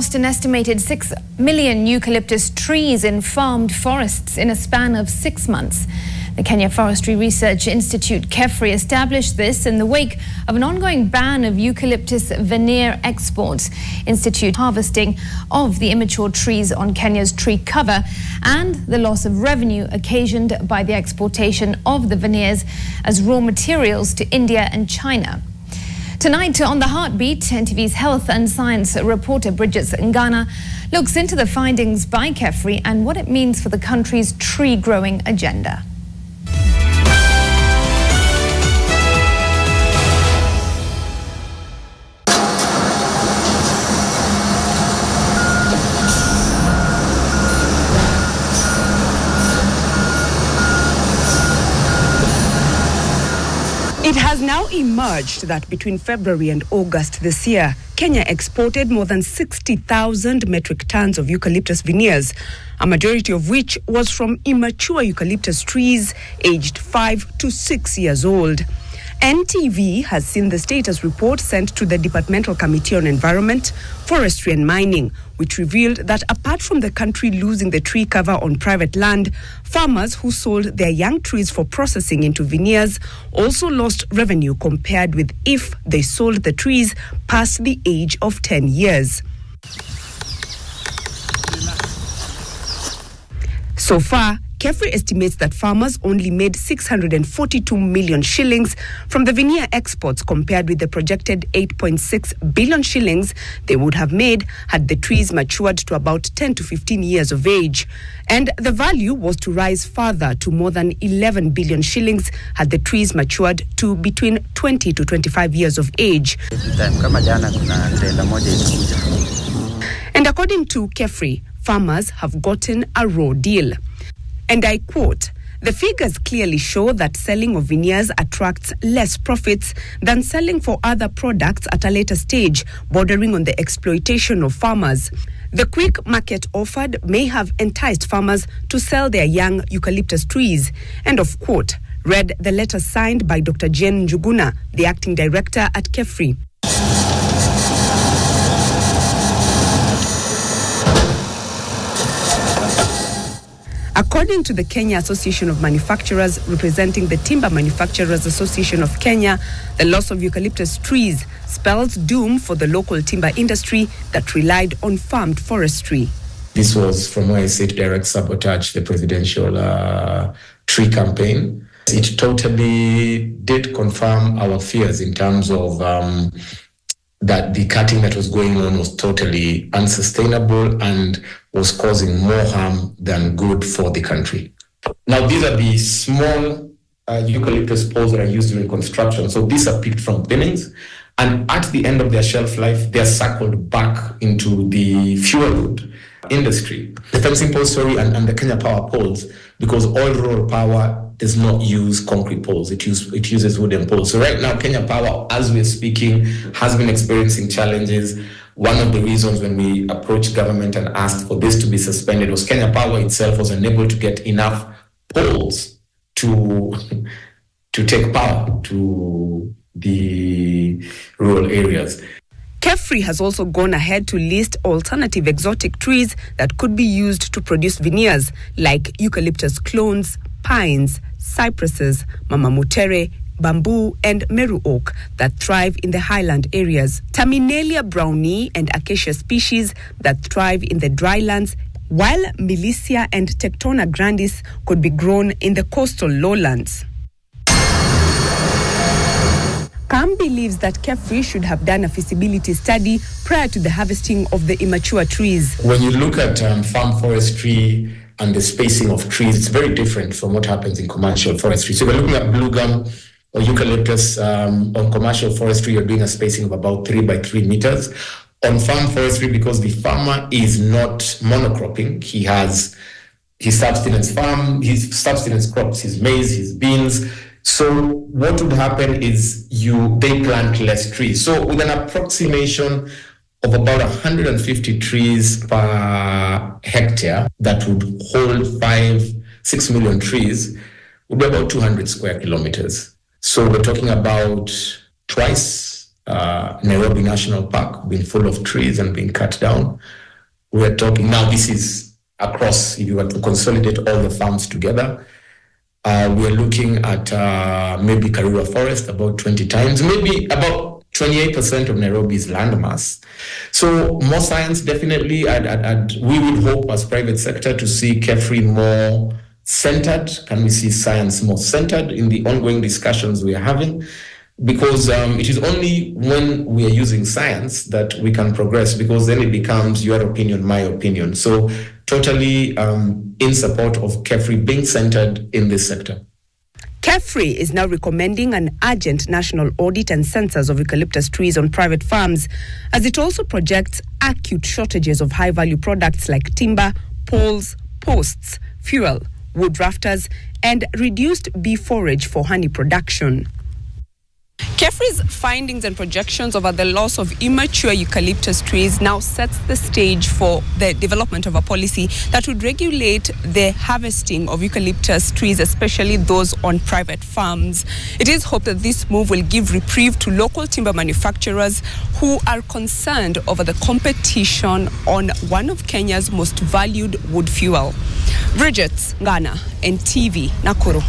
lost an estimated 6 million eucalyptus trees in farmed forests in a span of 6 months. The Kenya Forestry Research Institute, KEFRI, established this in the wake of an ongoing ban of eucalyptus veneer exports, institute harvesting of the immature trees on Kenya's tree cover, and the loss of revenue occasioned by the exportation of the veneers as raw materials to India and China. Tonight on The Heartbeat, NTV's health and science reporter Bridget Ngana looks into the findings by KEFRI and what it means for the country's tree growing agenda. It has now emerged that between February and August this year, Kenya exported more than 60,000 metric tons of eucalyptus veneers, a majority of which was from immature eucalyptus trees aged 5 to 6 years old. NTV has seen the status report sent to the Departmental Committee on Environment, Forestry and Mining, which revealed that apart from the country losing the tree cover on private land, farmers who sold their young trees for processing into veneers also lost revenue compared with if they sold the trees past the age of 10 years. So far, KEFRI estimates that farmers only made 642 million shillings from the veneer exports compared with the projected 8.6 billion shillings they would have made had the trees matured to about 10 to 15 years of age. And the value was to rise further to more than 11 billion shillings had the trees matured to between 20 to 25 years of age. And according to KEFRI, farmers have gotten a raw deal. And I quote, "The figures clearly show that selling of veneers attracts less profits than selling for other products at a later stage, bordering on the exploitation of farmers. The quick market offered may have enticed farmers to sell their young eucalyptus trees." End of quote, read the letter signed by Dr. Jane Njuguna, the acting director at KEFRI. According to the Kenya Association of Manufacturers, representing the Timber Manufacturers Association of Kenya, the loss of eucalyptus trees spells doom for the local timber industry that relied on farmed forestry. This was, from where I sit, direct sabotage the presidential tree campaign. It totally did confirm our fears in terms of that the cutting that was going on was totally unsustainable and was causing more harm than good for the country. Now, these are the small eucalyptus poles that are used during construction. So these are picked from thinnings, and at the end of their shelf life, they are circled back into the fuel wood industry. The fencing pole story and the Kenya Power poles, because oil rural power does not use concrete poles. It uses wooden poles. So right now, Kenya Power, as we're speaking, has been experiencing challenges. One of the reasons when we approached government and asked for this to be suspended was Kenya Power itself was unable to get enough poles to take power to the rural areas. KEFRI has also gone ahead to list alternative exotic trees that could be used to produce veneers, like eucalyptus clones, pines, cypresses, mamamutere, bamboo and meru oak that thrive in the highland areas, Terminalia brownie and acacia species that thrive in the drylands, while Milicia and Tectona grandis could be grown in the coastal lowlands. KAM believes that KEFRI should have done a feasibility study prior to the harvesting of the immature trees. When you look at farm forestry and the spacing of trees, it's very different from what happens in commercial forestry. So if you're looking at blue gum or eucalyptus on commercial forestry, you're doing a spacing of about 3 by 3 meters. On farm forestry, because the farmer is not monocropping, he has his subsistence farm, his subsistence crops, his maize, his beans. So what would happen is they plant less trees. So with an approximation of about 150 trees per hectare that would hold 5-6 million trees would be about 200 square kilometers. So we're talking about twice Nairobi National Park being full of trees and being cut down. We're talking now, this is across, if you were to consolidate all the farms together, we're looking at maybe Karura Forest about 20 times, maybe about 28% of Nairobi's landmass. So more science, definitely. We would hope as private sector to see KEFRI more centered. Can we see science more centered in the ongoing discussions we are having? Because it is only when we are using science that we can progress, because then it becomes your opinion, my opinion. So totally in support of KEFRI being centered in this sector. KEFRI is now recommending an urgent national audit and census of eucalyptus trees on private farms, as it also projects acute shortages of high-value products like timber, poles, posts, fuel, wood rafters, and reduced bee forage for honey production. KEFRI's findings and projections over the loss of immature eucalyptus trees now sets the stage for the development of a policy that would regulate the harvesting of eucalyptus trees, especially those on private farms. It is hoped that this move will give reprieve to local timber manufacturers who are concerned over the competition on one of Kenya's most valued wood fuel. Bridget Ngana, NTV, Nakuru.